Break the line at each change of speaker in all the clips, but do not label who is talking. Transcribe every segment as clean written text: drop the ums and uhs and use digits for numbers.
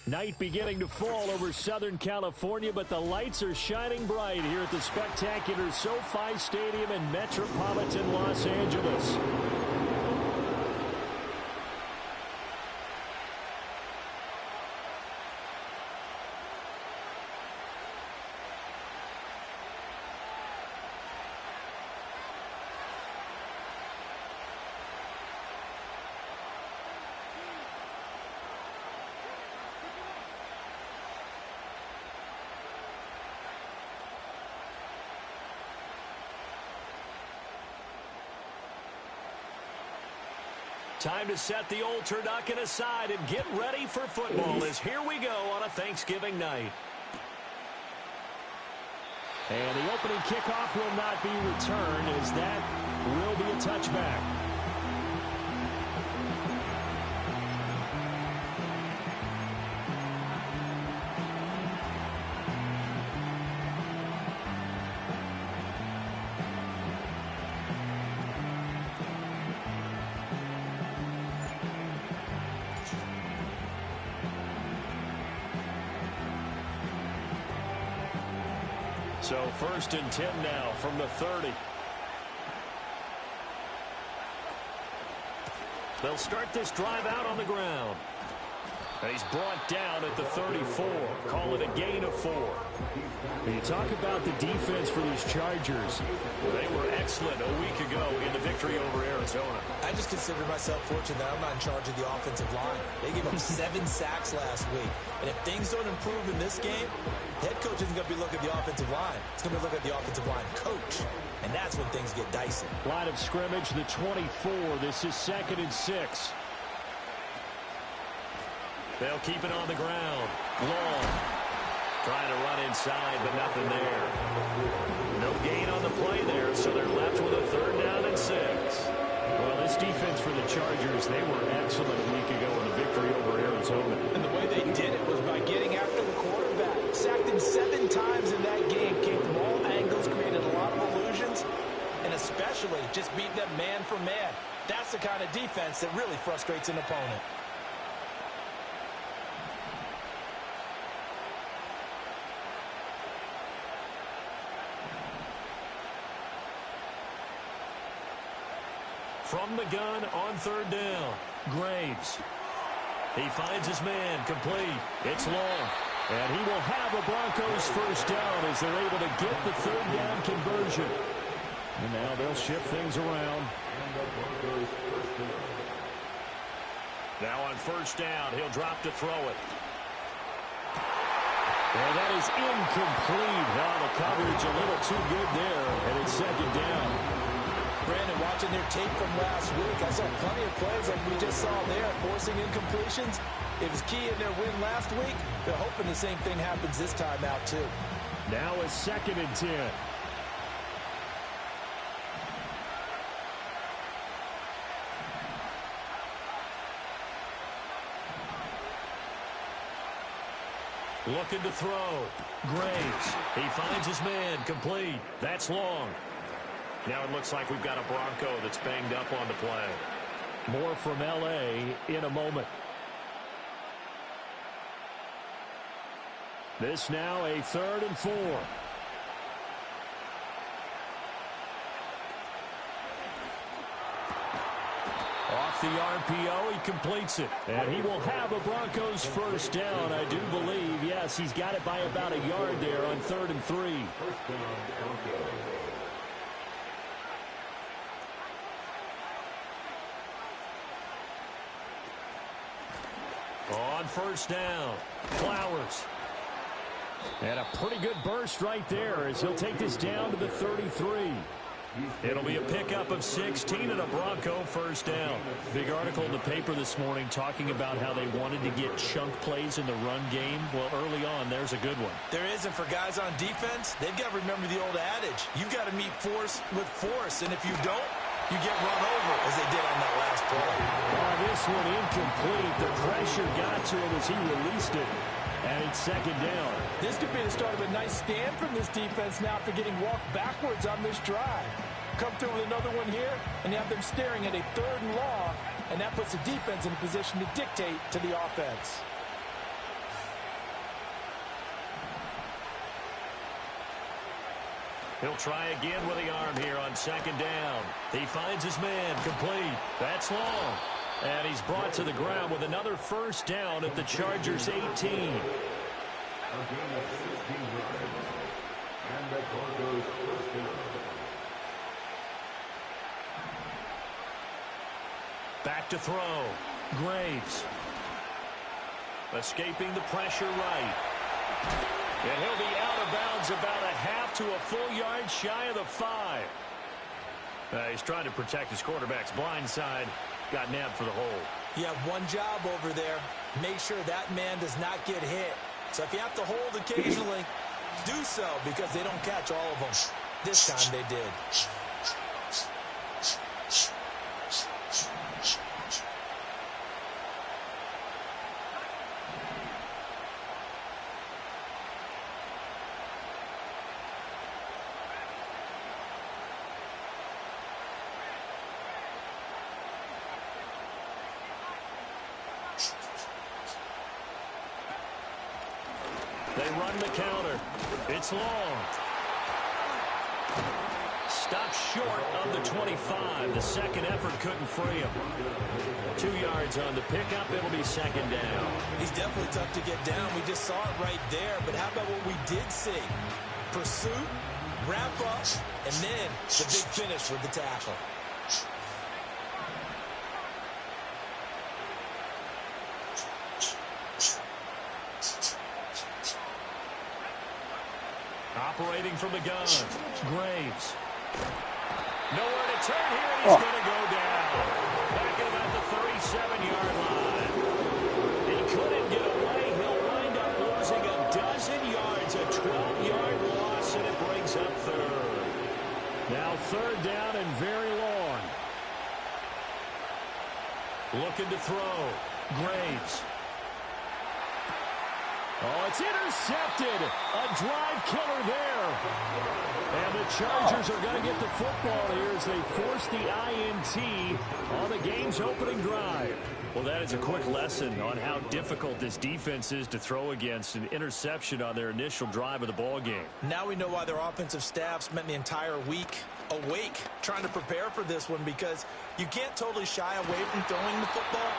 Night beginning to fall over Southern California, but the lights are shining bright here at the spectacular SoFi Stadium in metropolitan Los Angeles. Time to set the old turducken aside and get ready for football as here we go on a Thanksgiving night. And the opening kickoff will not be returned as that will be a touchback. So 1st and 10 now from the 30. They'll start this drive out on the ground. And he's brought down at the 34. Call it a gain of 4. When you talk about the defense for these Chargers, they were excellent a week ago in the victory over Arizona.
I just consider myself fortunate that I'm not in charge of the offensive line. They gave up 7 sacks last week. And if things don't improve in this game, head coach isn't going to be looking at the offensive line. He's going to be looking at the offensive line coach. And that's when things get dicey.
Line of scrimmage, the 24. This is 2nd and 6. They'll keep it on the ground. Long. Trying to run inside, but nothing there. No gain on the play there, so they're left with a 3rd down and 6. Well, this defense for the Chargers, they were excellent a week ago in the victory over Arizona.
And the way they did it was by getting after the quarterback. Sacked him 7 times in that game. Came from all angles, created a lot of illusions, and especially just beat them man for man. That's the kind of defense that really frustrates an opponent.
From the gun on 3rd down, Graves. He finds his man, complete. It's long. And he will have a Broncos 1st down as they're able to get the 3rd down conversion. And now they'll shift things around. Now on 1st down, he'll drop to throw it. And that is incomplete. Now the coverage a little too good there, and it's 2nd down.
Brandon, watching their tape from last week, I saw plenty of plays like we just saw there, forcing incompletions. It was key in their win last week. They're hoping the same thing happens this time out, too.
Now a 2nd and 10. Looking to throw. Graves. He finds his man, complete. That's long. Now it looks like we've got a Bronco that's banged up on the play. More from L.A. in a moment. This now a 3rd and 4. Off the RPO, he completes it. And he will have a Broncos 1st down, I do believe. Yes, he's got it by about a yard there on 3rd and 3. On 1st down, Flowers. And a pretty good burst right there as he'll take this down to the 33. It'll be a pickup of 16 and a Bronco 1st down. Big article in the paper this morning talking about how they wanted to get chunk plays in the run game. Well, early on, there's a good one.
There isn't for guys on defense. They've got to remember the old adage. You've got to meet force with force, and if you don't, you get run over, as they did on that last play.
This one incomplete. The pressure got to him as he released it. And it's 2nd down.
This could be the start of a nice stand from this defense now after getting walked backwards on this drive. Come through with another one here, and you have them staring at a 3rd and long, and that puts the defense in a position to dictate to the offense.
He'll try again with the arm here on second down. He finds his man, complete. That's long. And he's brought to the ground with another first down at the Chargers' 18. Back to throw. Graves. Escaping the pressure right. And he'll be out of bounds about a half to a full yard shy of the 5. He's trying to protect his quarterback's blind side. Got nabbed for the hole.
You have one job over there. Make sure that man does not get hit. So if you have to hold occasionally, do so because they don't catch all of them. This time they did.
They run the counter. It's long. Stopped short of the 25. The second effort couldn't free him. 2 yards on the pickup. It'll be second down.
He's definitely tough to get down. We just saw it right there. But how about what we did see? Pursuit, wrap up, and then the big finish with the tackle.
Operating from the gun. Graves. Nowhere to turn here, and he's going to go down. Back at about the 37-yard line. He couldn't get away. He'll wind up losing a dozen yards, a 12-yard loss, and it brings up third. Now third down and very long. Looking to throw. Graves. Oh, it's intercepted. A drive killer there. And the Chargers are going to get the football here as they force the INT on the game's opening drive. Well, that is a quick lesson on how difficult this defense is to throw against. An interception on their initial drive of the ball game.
Now we know why their offensive staff spent the entire week awake trying to prepare for this one, because you can't totally shy away from throwing the football.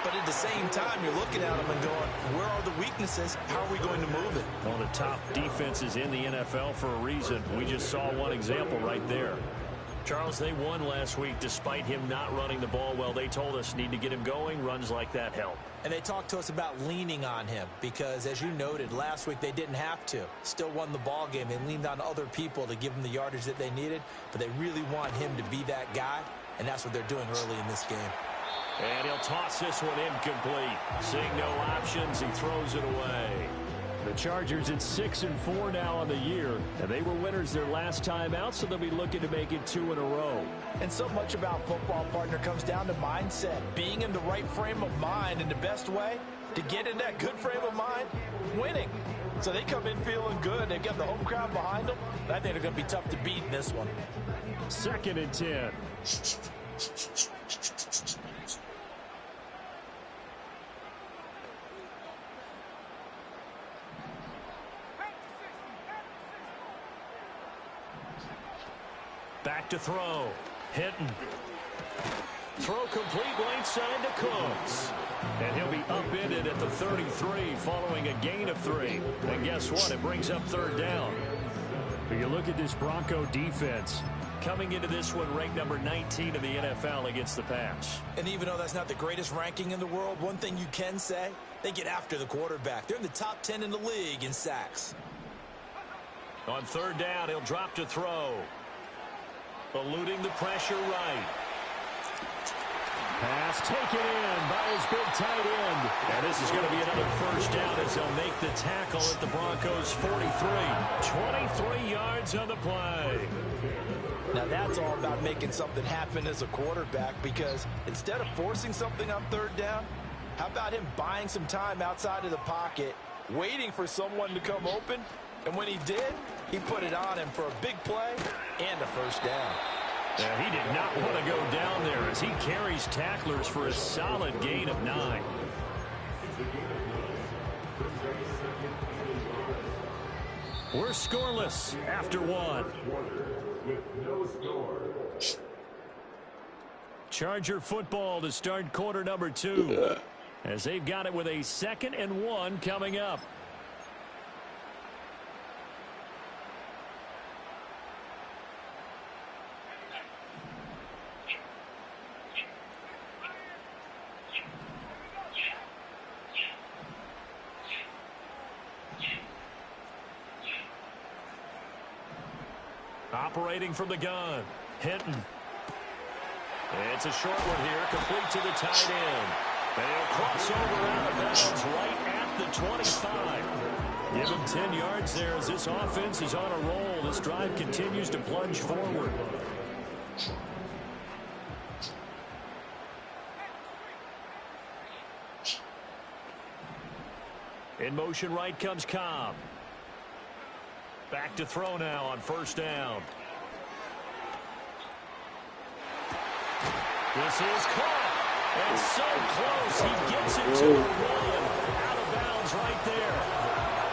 But at the same time, you're looking at them and going, where are the weaknesses? How are we going to move it?
One of the top defenses in the NFL for a reason. We just saw one example right there. Charles, they won last week despite him not running the ball well. They told us need to get him going. Runs like that help.
And they talked to us about leaning on him because, as you noted, last week they didn't have to. Still won the ball game. They leaned on other people to give them the yardage that they needed, but they really want him to be that guy, and that's what they're doing early in this game.
And he'll toss this one incomplete. Seeing no options, he throws it away. The Chargers at 6-4 now on the year, and they were winners their last time out, so they'll be looking to make it 2 in a row.
And so much about football, partner, comes down to mindset. Being in the right frame of mind, and the best way to get in that good frame of mind, winning. So they come in feeling good. They've got the home crowd behind them. I think they're going to be tough to beat in this one.
2nd and 10. Back to throw. Hinton. Throw complete right side to Cooks. And he'll be upended at the 33 following a gain of 3. And guess what? It brings up third down. But you look at this Bronco defense. Coming into this one ranked number 19 in the NFL against the pass.
And even though that's not the greatest ranking in the world, one thing you can say, they get after the quarterback. They're in the top 10 in the league in sacks.
On third down, he'll drop to throw. Eluding the pressure right. Pass taken in by his big tight end. And this is going to be another first down as they'll make the tackle at the Broncos' 43. 23 yards on the play.
Now that's all about making something happen as a quarterback, because instead of forcing something on third down, how about him buying some time outside of the pocket, waiting for someone to come open, and when he did, he put it on him for a big play and a first down.
Yeah, he did not want to go down there as he carries tacklers for a solid gain of 9. We're scoreless after one. Charger football to start quarter number 2. As they've got it with a 2nd and 1 coming up. Operating from the gun. Hinton. It's a short one here, complete to the tight end. They'll cross over out of bounds right at the 25. Give him 10 yards there as this offense is on a roll. This drive continues to plunge forward. In motion right comes Cobb. Back to throw now on first down. This is caught. And so close. He gets it to a run. Out of bounds right there.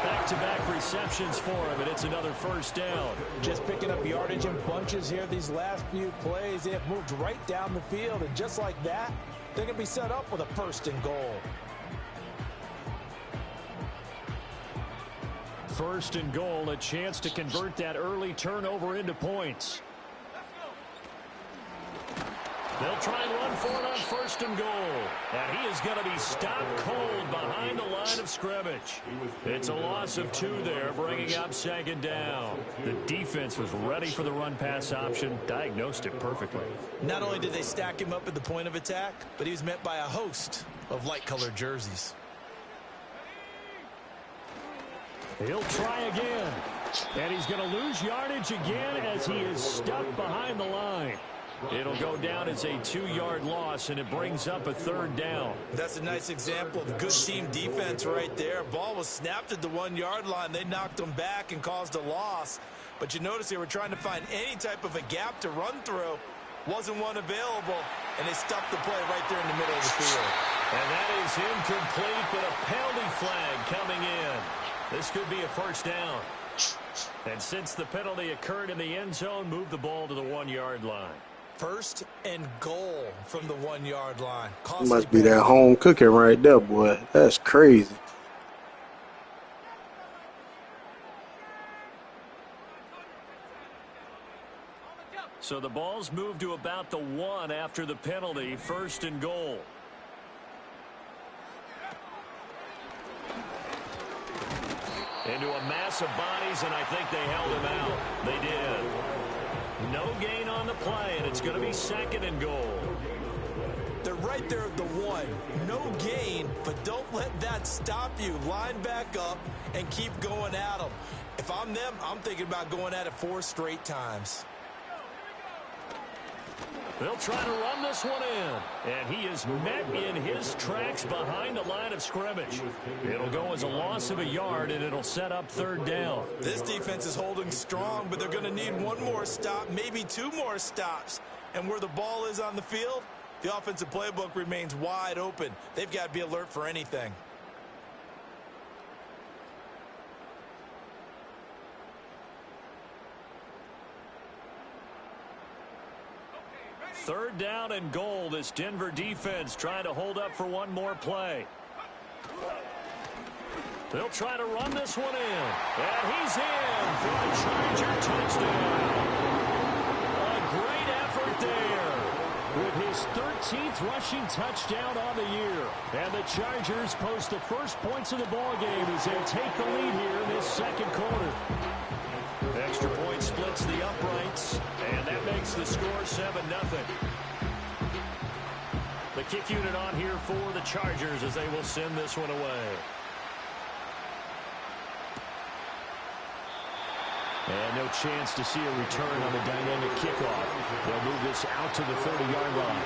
Back-to-back receptions for him, and it's another first down.
Just picking up yardage in bunches here these last few plays. They have moved right down the field, and just like that, they're going to be set up with a 1st and goal.
1st and goal, a chance to convert that early turnover into points. They'll try and run for it on 1st and goal. And he is going to be stopped cold behind the line of scrimmage. It's a loss of 2 there, bringing up 2nd down. The defense was ready for the run-pass option, diagnosed it perfectly.
Not only did they stack him up at the point of attack, but he was met by a host of light-colored jerseys.
He'll try again. And he's going to lose yardage again as he is stuck behind the line. It'll go down as a 2-yard loss, and it brings up a 3rd down.
That's a nice example of good team defense right there. Ball was snapped at the 1-yard line. They knocked him back and caused a loss. But you notice they were trying to find any type of a gap to run through. Wasn't one available, and they stuffed the play right there in the middle of the field.
And that is incomplete, but a penalty flag coming in. This could be a 1st down. And since the penalty occurred in the end zone, move the ball to the 1-yard line.
1st and goal from the 1-yard line.
Must be that home cooking right there, boy. That's crazy.
So the ball's moved to about the 1 after the penalty. 1st and goal. Into a mass of bodies, and I think they held him out. They did. No gain on the play, and it's going to be 2nd and goal.
They're right there at the 1. No gain, but don't let that stop you. Line back up and keep going at them. If I'm them, I'm thinking about going at it 4 straight times.
They'll try to run this one in. And he is met in his tracks behind the line of scrimmage. It'll go as a loss of a yard, and it'll set up 3rd down.
This defense is holding strong, but they're going to need 1 more stop, maybe 2 more stops. And where the ball is on the field, the offensive playbook remains wide open. They've got to be alert for anything.
Third down and goal. This Denver defense trying to hold up for 1 more play. They'll try to run this one in. And he's in for a Charger touchdown. A great effort there with his 13th rushing touchdown on the year. And the Chargers post the first points of the ballgame as they take the lead here in this 2nd quarter. Extra point splits the uprights, and that makes the score 7-0. The kick unit on here for the Chargers as they will send this one away. And no chance to see a return on the dynamic kickoff. They'll move this out to the 30-yard line.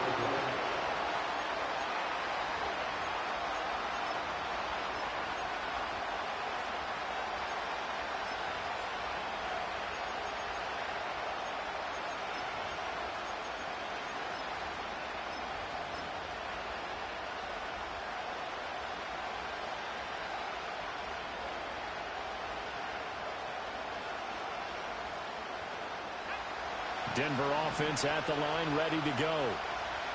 Denver offense at the line, ready to go.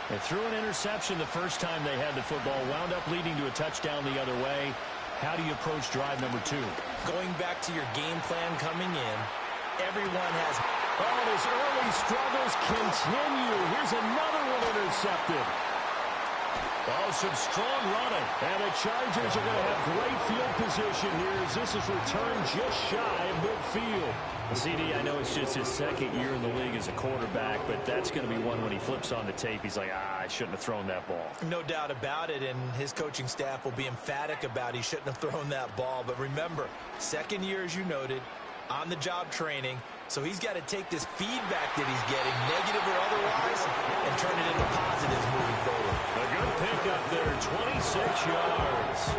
They threw an interception the first time they had the football, wound up leading to a touchdown the other way. How do you approach drive number 2?
Going back to your game plan coming in, everyone has...
Oh, and his early struggles continue. Here's another one intercepted. Oh, some strong running. And the Chargers are going to have great field position here as this is returned just shy of midfield. CD, I know it's just his second year in the league as a quarterback, but that's going to be one when he flips on the tape. He's like, I shouldn't have thrown that ball.
No doubt about it, and his coaching staff will be emphatic about he shouldn't have thrown that ball. But remember, second year, as you noted, on-the-job training, so he's got to take this feedback that he's getting, negative or otherwise, and turn it into positives moving forward.
A good pickup there, 26 yards.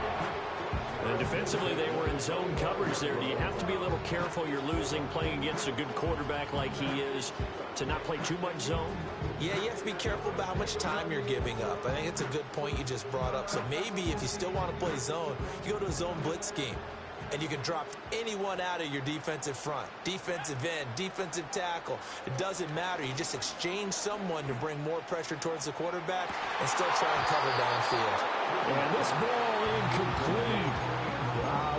And defensively, they were in zone coverage there. Do you have to be a little careful? You're losing, playing against a good quarterback like he is, to not play too much zone?
Yeah, you have to be careful about how much time you're giving up. I think it's a good point you just brought up. So maybe if you still want to play zone, you go to a zone blitz scheme. And you can drop anyone out of your defensive front, defensive end, defensive tackle. It doesn't matter. You just exchange someone to bring more pressure towards the quarterback and still try and cover downfield.
And this ball incomplete.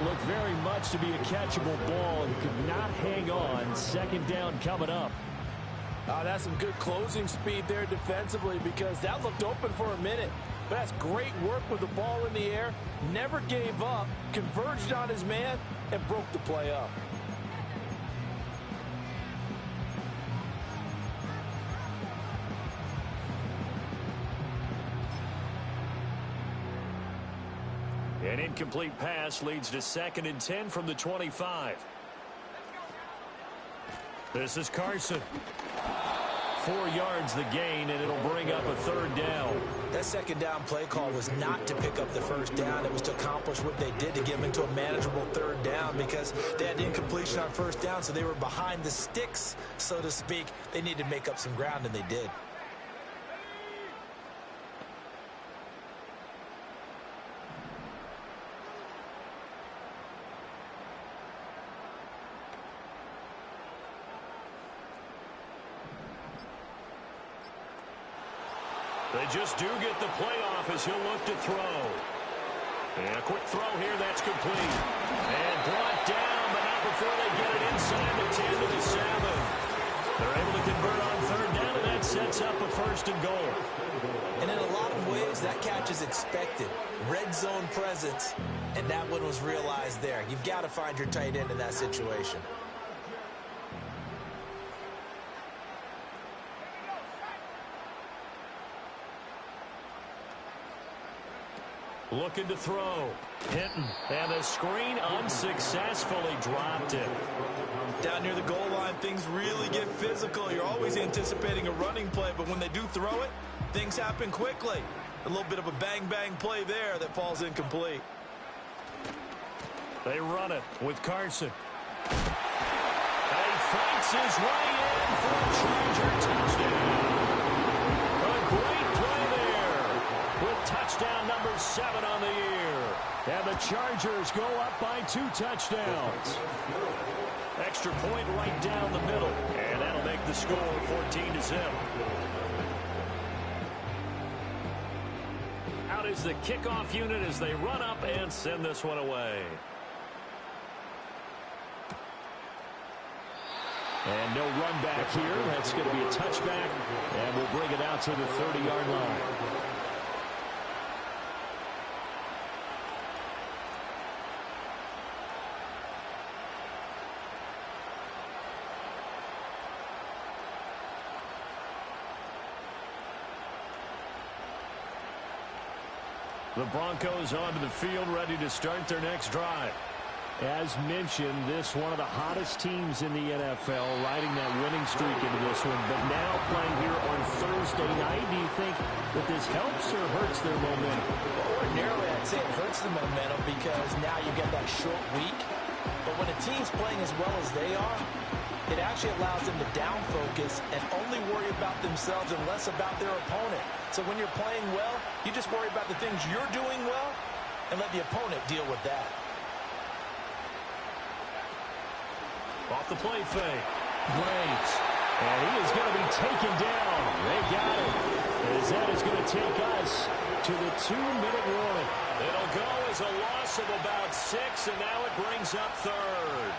Looked very much to be a catchable ball and could not hang on. Second down coming up.
That's some good closing speed there defensively because that looked open for a minute. But that's great work with the ball in the air. Never gave up, converged on his man, and broke the play up.
An incomplete pass leads to 2nd and 10 from the 25. This is Carson. 4 yards the gain, and it'll bring up a 3rd down.
That 2nd down play call was not to pick up the 1st down. It was to accomplish what they did to get them into a manageable 3rd down because they had incompletion on 1st down, so they were behind the sticks, so to speak. They needed to make up some ground, and they did.
They just do get the playoff as he'll look to throw. And a quick throw here, that's complete. And brought down, but not before they get it inside the 10 to the 7. They're able to convert on 3rd down, and that sets up a 1st and goal.
And in a lot of ways, that catch is expected. Red zone presence, and that one was realized there. You've got to find your tight end in that situation.
Looking to throw. Hinton. And the screen unsuccessfully dropped it.
Down near the goal line, things really get physical. You're always anticipating a running play, but when they do throw it, things happen quickly. A little bit of a bang-bang play there that falls incomplete.
They run it with Carson. And he fights his way in for a Charger touchdown. A great play there with touchdown number 7 on the year. And the Chargers go up by 2 touchdowns. Extra point right down the middle. And that'll make the score 14-0. Out is the kickoff unit as they run up and send this one away. And no run back here. That's going to be a touchback. And we'll bring it out to the 30-yard line. The Broncos onto the field, ready to start their next drive. As mentioned, this one of the hottest teams in the NFL, riding that winning streak into this one, but now playing here on Thursday night. Do you think that this helps or hurts their momentum?
Ordinarily, I'd say it hurts the momentum because now you get that short week. But when a team's playing as well as they are, it actually allows them to down focus and only worry about themselves and less about their opponent. So when you're playing well, you just worry about the things you're doing well and let the opponent deal with that.
Off the play fake. Graves. And he is going to be taken down. They got him. As that is going to take us to the 2-minute warning.
It'll go as a loss of about 6, and now it brings up third.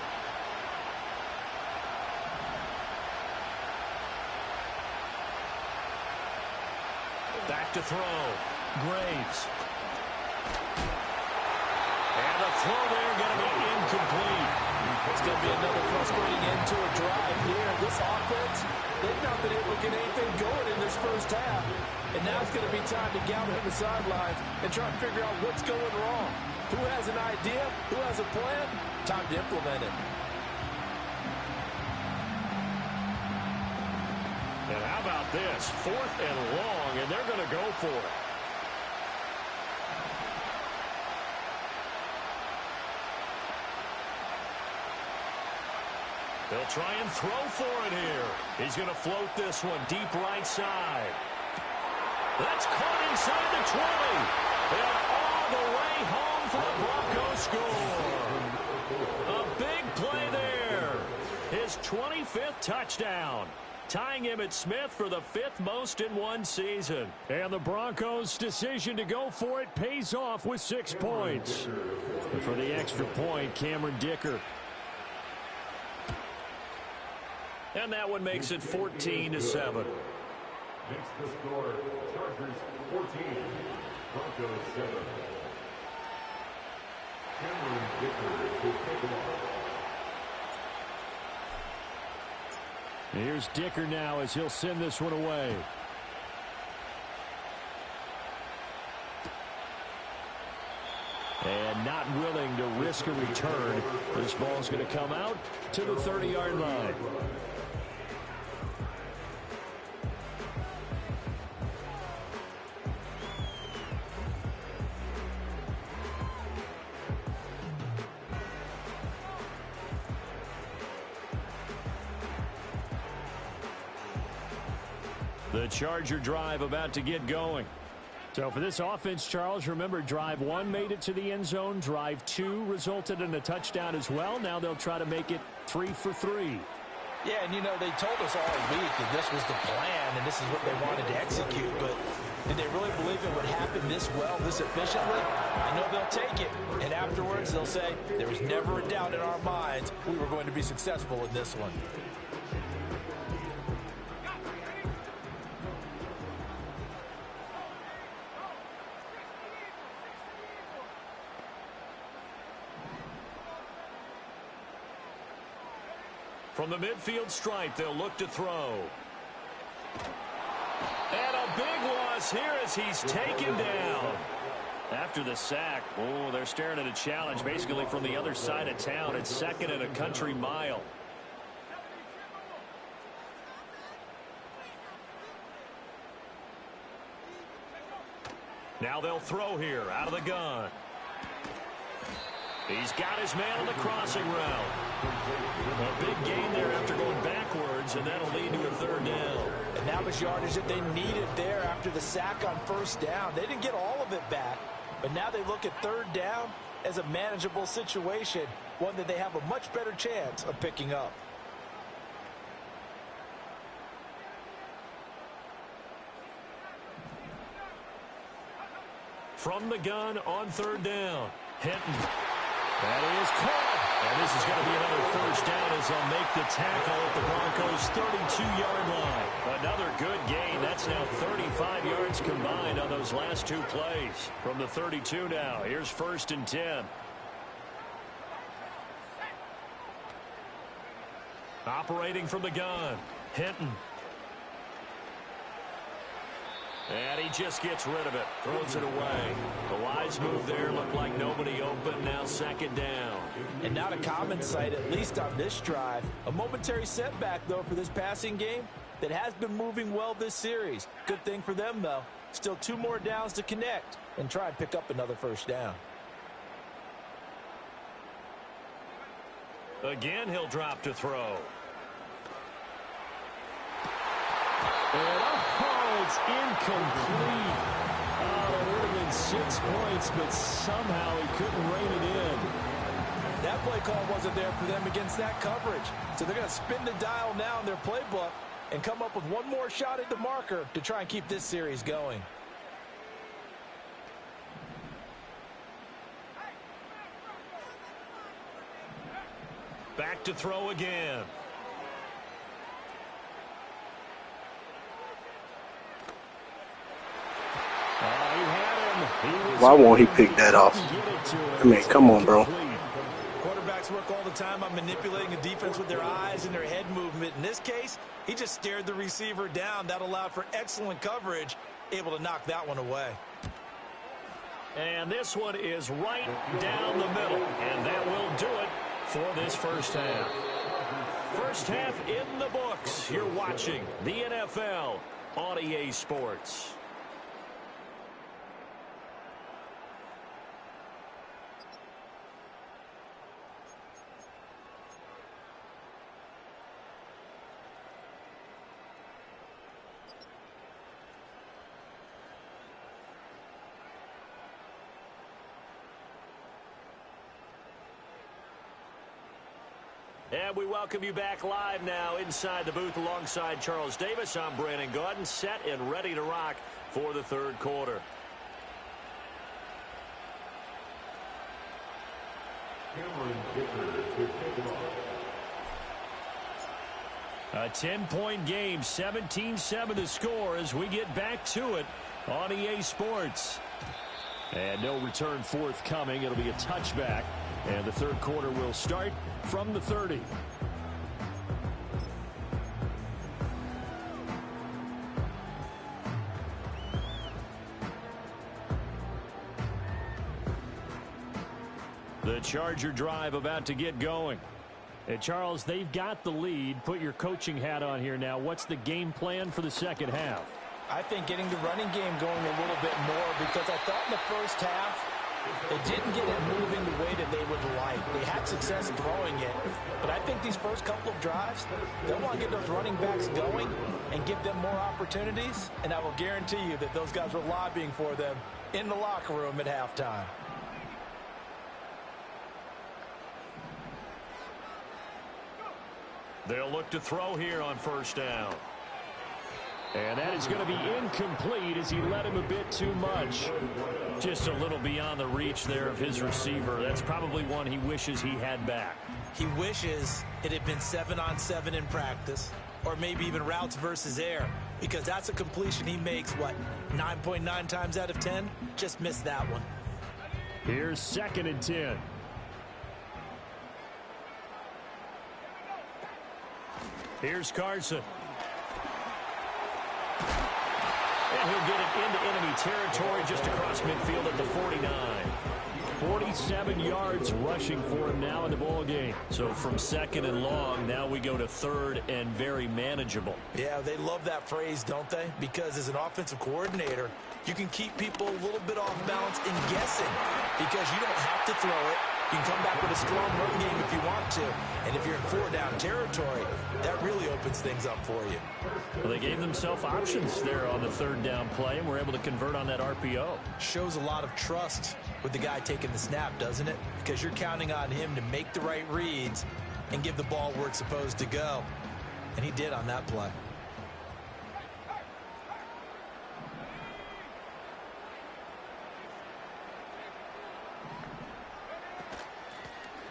Back to throw. Graves. And the throw there going to be incomplete.
It's going to be another frustrating end to a drive here. This offense, they've not been able to get anything going in this first half. And now it's going to be time to gather in the sidelines and try to figure out what's going wrong. Who has an idea? Who has a plan? Time to implement it.
And how about this? 4th and long, and they're going to go for it.
They'll try and throw for it here. He's going to float this one deep right side. That's caught inside the 20. And all the way home for the Broncos score. A big play there. His 25th touchdown. Tying him at Smith for the 5th most in one season.
And the Broncos' decision to go for it pays off with 6 points. And for the extra point, Cameron Dicker.
And that one makes it 14-7.
Next to score, Chargers 14, Broncos 7. Cameron Dicker will take it off.
Here's Dicker now as he'll send this one away. And not willing to risk a return. This ball's going to come out to the 30-yard line. The Charger drive about to get going. So for this offense, Charles, remember Drive 1 made it to the end zone. Drive 2 resulted in a touchdown as well. Now they'll try to make it 3 for 3.
Yeah, and you know, they told us all week that this was the plan and this is what they wanted to execute, but did they really believe it would happen this well, this efficiently? I know they'll take it, and afterwards they'll say, there was never a doubt in our minds we were going to be successful in this one.
From the midfield stripe, they'll look to throw. And a big loss here as he's taken down. After the sack, oh, they're staring at a challenge basically from the other side of town. It's 2nd and a country mile. Now they'll throw here out of the gun. He's got his man on the crossing route. A big gain there after going backwards, and that'll lead to a 3rd down.
And that was yardage that they needed there after the sack on 1st down. They didn't get all of it back, but now they look at 3rd down as a manageable situation, one that they have a much better chance of picking up.
From the gun on 3rd down, Hinton. That is caught. And this is going to be another 1st down as they'll make the tackle at the Broncos' 32-yard line. Another good gain. That's now 35 yards combined on those last 2 plays. From the 32 now, here's 1st and 10. Operating from the gun, Hinton. And he just gets rid of it, throws it away. The wise move there, looked like nobody open, now 2nd down.
And not a common sight, at least on this drive. A momentary setback, though, for this passing game that has been moving well this series. Good thing for them, though. Still 2 more downs to connect and try and pick up another 1st down.
Again, he'll drop to throw.
And it's incomplete. Oh, it would have been 6 points, but somehow he couldn't rein it in.
That play call wasn't there for them against that coverage. So they're going to spin the dial now in their playbook and come up with one more shot at the marker to try and keep this series going.
Back to throw again.
Why won't he pick that off? I mean, come on, bro.
Quarterbacks work all the time on manipulating the defense with their eyes and their head movement. In this case, he just stared the receiver down. That allowed for excellent coverage, able to knock that one away.
And this one is right down the middle, and that will do it for this first half. First half in the books. You're watching the NFL on EA Sports. And we welcome you back live now inside the booth alongside Charles Davis. I'm Brandon Gaudin, set and ready to rock for the third quarter. A 10-point game, 17-7 the score as we get back to it on EA Sports. And no return forthcoming. It'll be a touchback. And the third quarter will start from the 30. The Charger drive about to get going. And Charles, they've got the lead. Put your coaching hat on here now. What's the game plan for the second half?
I think getting the running game going a little bit more, because I thought in the first half they didn't get it moving the way that they would like. They had success throwing it, but I think these first couple of drives, they'll want to get those running backs going and give them more opportunities, and I will guarantee you that those guys were lobbying for them in the locker room at halftime.
They'll look to throw here on first down. And that is going to be incomplete as he led him a bit too much. Just a little beyond the reach there of his receiver. That's probably one he wishes he had back.
He wishes it had been 7-on-7 in practice, or maybe even routes versus air, because that's a completion he makes, 9.9 times out of 10? Just missed that one.
Here's 2nd and 10. Here's Carson. And he'll get it into enemy territory just across midfield at the 49. 47 yards rushing for him now in the ball game. So from 2nd and long, now we go to 3rd and very manageable.
Yeah, they love that phrase, don't they? Because as an offensive coordinator, you can keep people a little bit off balance and guessing, because you don't have to throw it. You can come back with a strong run game if you want to. And if you're in 4-down territory, that really opens things up for you.
Well, they gave themselves options there on the 3rd down play, and were able to convert on that RPO.
Shows a lot of trust with the guy taking the snap, doesn't it? Because you're counting on him to make the right reads and give the ball where it's supposed to go. And he did on that play.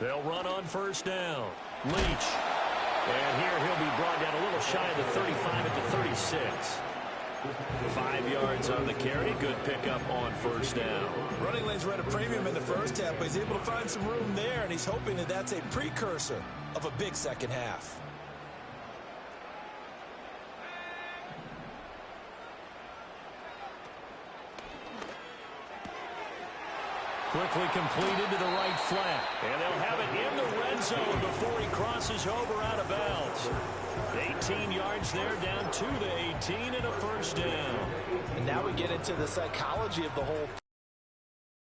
They'll run on first down. Leach. And here he'll be brought down a little shy of the 35 at the 36. 5 yards on the carry. Good pickup on first down.
Running lanes were at a premium in the first half, but he's able to find some room there, and he's hoping that that's a precursor of a big second half.
Quickly completed to the right flat. And they'll have it in the red zone before he crosses over out of bounds. 18 yards there, down to the 18 and a first down.
And now we get into the psychology of the whole